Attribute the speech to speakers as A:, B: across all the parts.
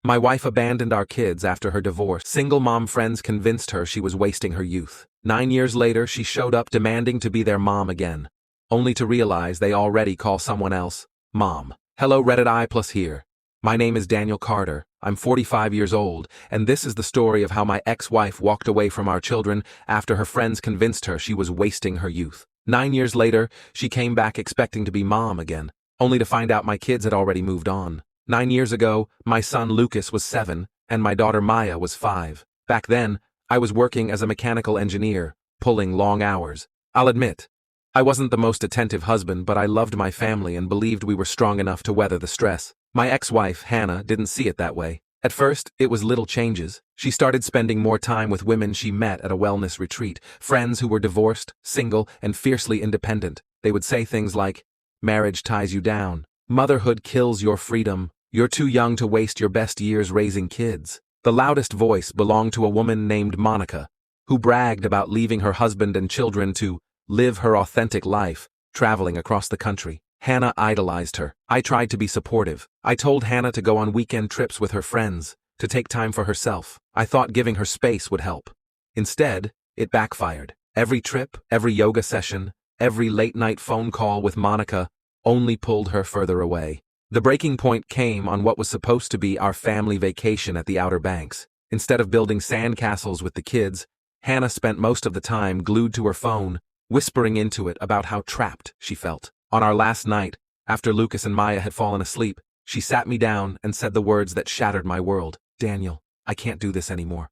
A: My wife abandoned our kids after her divorce. Single mom friends convinced her she was wasting her youth. 9 years later, she showed up demanding to be their mom again, only to realize they already call someone else mom. Hello Reddit I plus here. My name is Daniel Carter. I'm 45 years old, and this is the story of how my ex-wife walked away from our children after her friends convinced her she was wasting her youth. 9 years later, she came back expecting to be mom again, only to find out my kids had already moved on. 9 years ago, my son Lucas was 7, and my daughter Maya was 5. Back then, I was working as a mechanical engineer, pulling long hours. I'll admit, I wasn't the most attentive husband, but I loved my family and believed we were strong enough to weather the stress. My ex-wife, Hannah, didn't see it that way. At first, it was little changes. She started spending more time with women she met at a wellness retreat, friends who were divorced, single, and fiercely independent. They would say things like, "Marriage ties you down. Motherhood kills your freedom. You're too young to waste your best years raising kids." The loudest voice belonged to a woman named Monica, who bragged about leaving her husband and children to live her authentic life, traveling across the country. Hannah idolized her. I tried to be supportive. I told Hannah to go on weekend trips with her friends, to take time for herself. I thought giving her space would help. Instead, it backfired. Every trip, every yoga session, every late-night phone call with Monica only pulled her further away. The breaking point came on what was supposed to be our family vacation at the Outer Banks. Instead of building sandcastles with the kids, Hannah spent most of the time glued to her phone, whispering into it about how trapped she felt. On our last night, after Lucas and Maya had fallen asleep, she sat me down and said the words that shattered my world. "Daniel, I can't do this anymore.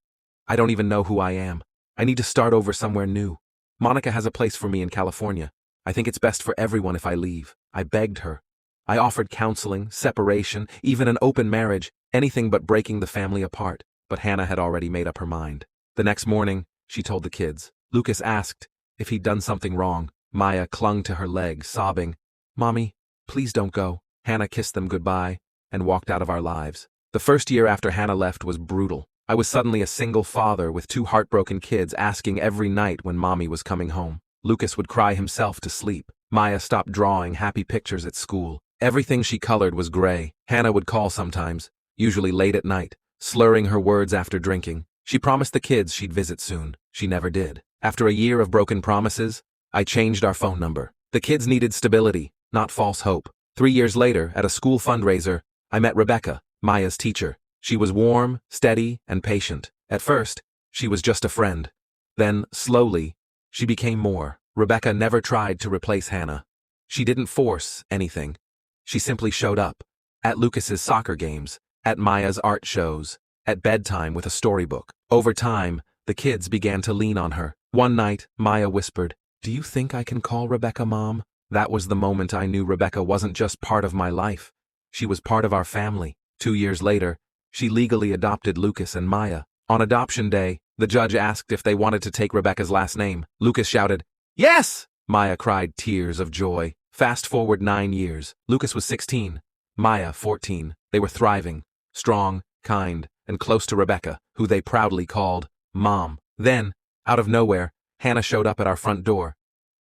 A: I don't even know who I am. I need to start over somewhere new. Monica has a place for me in California. I think it's best for everyone if I leave." I begged her. I offered counseling, separation, even an open marriage, anything but breaking the family apart. But Hannah had already made up her mind. The next morning, she told the kids. Lucas asked if he'd done something wrong. Maya clung to her leg, sobbing, "Mommy, please don't go." Hannah kissed them goodbye and walked out of our lives. The first year after Hannah left was brutal. I was suddenly a single father with 2 heartbroken kids asking every night when Mommy was coming home. Lucas would cry himself to sleep. Maya stopped drawing happy pictures at school. Everything she colored was gray. Hannah would call sometimes, usually late at night, slurring her words after drinking. She promised the kids she'd visit soon. She never did. After a year of broken promises, I changed our phone number. The kids needed stability, not false hope. 3 years later, at a school fundraiser, I met Rebecca, Maya's teacher. She was warm, steady, and patient. At first, she was just a friend. Then, slowly, she became more. Rebecca never tried to replace Hannah. She didn't force anything. She simply showed up. At Lucas's soccer games, at Maya's art shows, at bedtime with a storybook. Over time, the kids began to lean on her. One night, Maya whispered, "Do you think I can call Rebecca Mom?" That was the moment I knew Rebecca wasn't just part of my life. She was part of our family. 2 years later, she legally adopted Lucas and Maya. On adoption day, the judge asked if they wanted to take Rebecca's last name. Lucas shouted, "Yes!" Maya cried tears of joy. Fast forward 9 years. Lucas was 16, Maya 14. They were thriving, strong, kind, and close to Rebecca, who they proudly called Mom. Then, out of nowhere, Hannah showed up at our front door.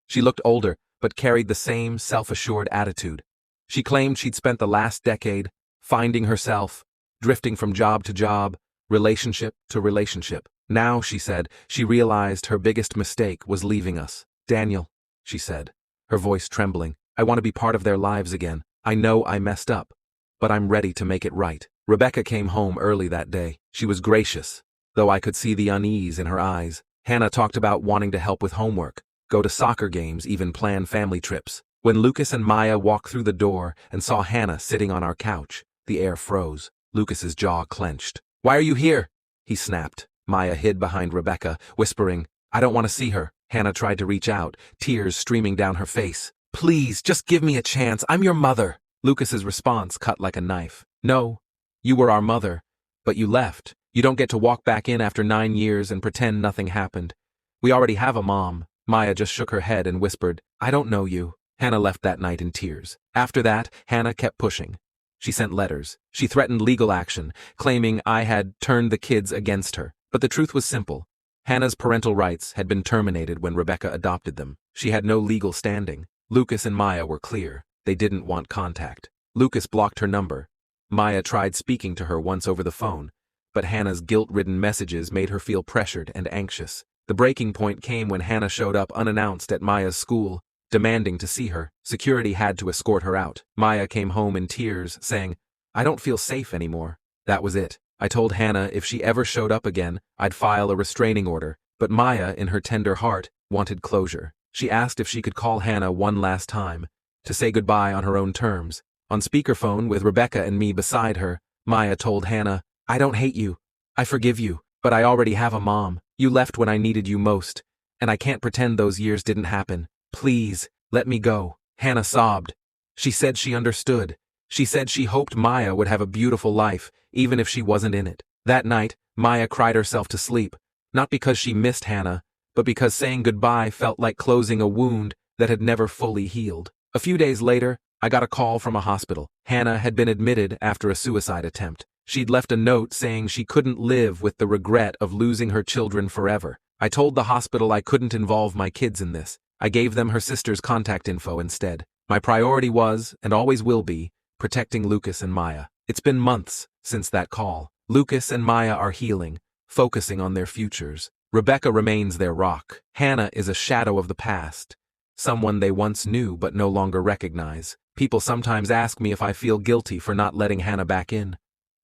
A: She looked older, but carried the same self-assured attitude. She claimed she'd spent the last decade finding herself, drifting from job to job, relationship to relationship. Now, she said, she realized her biggest mistake was leaving us. "Daniel," she said, her voice trembling, "I want to be part of their lives again. I know I messed up, but I'm ready to make it right." Rebecca came home early that day. She was gracious, though I could see the unease in her eyes. Hannah talked about wanting to help with homework, go to soccer games, even plan family trips. When Lucas and Maya walked through the door and saw Hannah sitting on our couch, the air froze. Lucas's jaw clenched. "Why are you here?" he snapped. Maya hid behind Rebecca, whispering, "I don't want to see her." Hannah tried to reach out, tears streaming down her face. "Please, just give me a chance. I'm your mother." Lucas's response cut like a knife. "No, you were our mother, but you left. You don't get to walk back in after 9 years and pretend nothing happened. We already have a mom." Maya just shook her head and whispered, "I don't know you." Hannah left that night in tears. After that, Hannah kept pushing. She sent letters. She threatened legal action, claiming I had turned the kids against her. But the truth was simple. Hannah's parental rights had been terminated when Rebecca adopted them. She had no legal standing. Lucas and Maya were clear. They didn't want contact. Lucas blocked her number. Maya tried speaking to her once over the phone, but Hannah's guilt-ridden messages made her feel pressured and anxious. The breaking point came when Hannah showed up unannounced at Maya's school, demanding to see her. Security had to escort her out. Maya came home in tears, saying, "I don't feel safe anymore." That was it. I told Hannah if she ever showed up again, I'd file a restraining order, but Maya, in her tender heart, wanted closure. She asked if she could call Hannah one last time, to say goodbye on her own terms. On speakerphone with Rebecca and me beside her, Maya told Hannah, "I don't hate you. I forgive you, but I already have a mom. You left when I needed you most, and I can't pretend those years didn't happen. Please, let me go." Hannah sobbed. She said she understood. She said she hoped Maya would have a beautiful life, even if she wasn't in it. That night, Maya cried herself to sleep, not because she missed Hannah, but because saying goodbye felt like closing a wound that had never fully healed. A few days later, I got a call from a hospital. Hannah had been admitted after a suicide attempt. She'd left a note saying she couldn't live with the regret of losing her children forever. I told the hospital I couldn't involve my kids in this. I gave them her sister's contact info instead. My priority was, and always will be, protecting Lucas and Maya. It's been months since that call. Lucas and Maya are healing, focusing on their futures. Rebecca remains their rock. Hannah is a shadow of the past, someone they once knew but no longer recognize. People sometimes ask me if I feel guilty for not letting Hannah back in.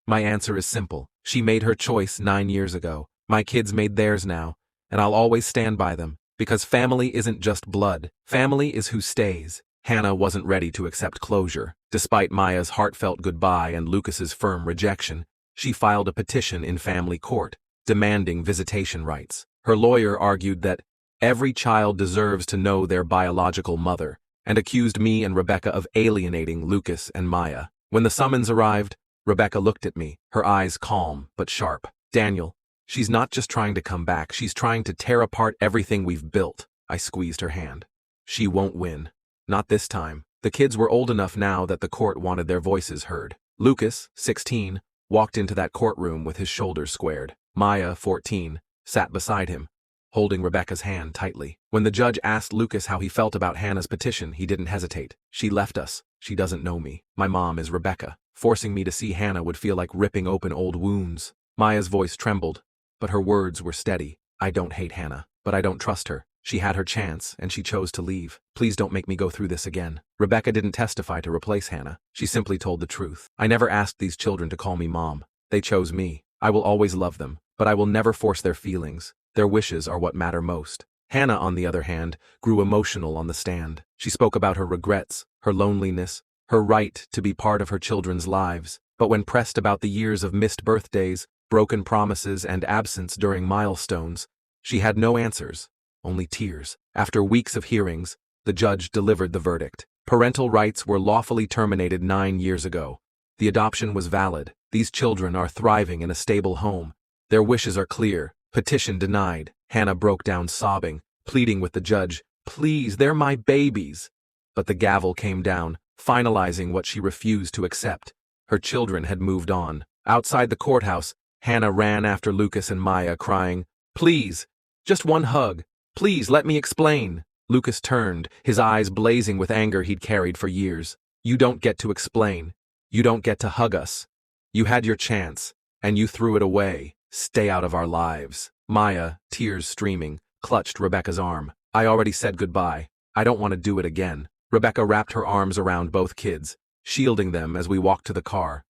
A: My answer is simple. She made her choice 9 years ago. My kids made theirs now, and I'll always stand by them, because family isn't just blood. Family is who stays. Hannah wasn't ready to accept closure. Despite Maya's heartfelt goodbye and Lucas's firm rejection, she filed a petition in family court, demanding visitation rights. Her lawyer argued that every child deserves to know their biological mother, and accused me and Rebecca of alienating Lucas and Maya. When the summons arrived, Rebecca looked at me, her eyes calm but sharp. "Daniel, she's not just trying to come back, she's trying to tear apart everything we've built." I squeezed her hand. "She won't win. Not this time." The kids were old enough now that the court wanted their voices heard. Lucas, 16, walked into that courtroom with his shoulders squared. Maya, 14, sat beside him, holding Rebecca's hand tightly. When the judge asked Lucas how he felt about Hannah's petition, he didn't hesitate. "She left us. She doesn't know me. My mom is Rebecca." Forcing me to see Hannah would feel like ripping open old wounds. Maya's voice trembled, but her words were steady. "I don't hate Hannah, but I don't trust her. She had her chance, and she chose to leave. Please don't make me go through this again." Rebecca didn't testify to replace Hannah. She simply told the truth. "I never asked these children to call me mom. They chose me. I will always love them, but I will never force their feelings. Their wishes are what matter most." Hannah, on the other hand, grew emotional on the stand. She spoke about her regrets, her loneliness, her right to be part of her children's lives. But when pressed about the years of missed birthdays, broken promises, and absence during milestones, she had no answers, only tears. After weeks of hearings, the judge delivered the verdict. Parental rights were lawfully terminated 9 years ago. The adoption was valid. These children are thriving in a stable home. Their wishes are clear. Petition denied. Hannah broke down sobbing, pleading with the judge, "Please, they're my babies." But the gavel came down, finalizing what she refused to accept. Her children had moved on. Outside the courthouse, Hannah ran after Lucas and Maya, crying, "Please, just one hug. Please let me explain." Lucas turned, his eyes blazing with anger he'd carried for years. "You don't get to explain. You don't get to hug us. You had your chance, and you threw it away. Stay out of our lives." Maya, tears streaming, clutched Rebecca's arm. "I already said goodbye. I don't want to do it again." Rebecca wrapped her arms around both kids, shielding them as we walked to the car.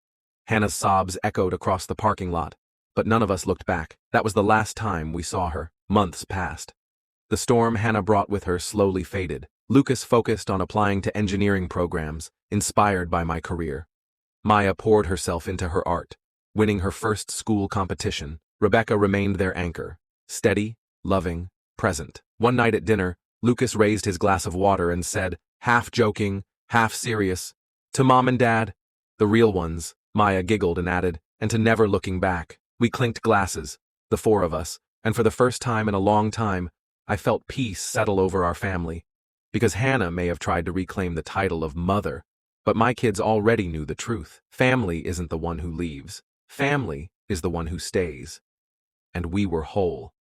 A: Hannah's sobs echoed across the parking lot, but none of us looked back. That was the last time we saw her. Months passed. The storm Hannah brought with her slowly faded. Lucas focused on applying to engineering programs, inspired by my career. Maya poured herself into her art, winning her first school competition. Rebecca remained their anchor, steady, loving, present. One night at dinner, Lucas raised his glass of water and said, half joking, half serious, "To Mom and Dad, the real ones." Maya giggled and added, "And to never looking back." We clinked glasses, the 4 of us, and for the first time in a long time, I felt peace settle over our family. Because Hannah may have tried to reclaim the title of mother, but my kids already knew the truth. Family isn't the one who leaves. Family is the one who stays. And we were whole.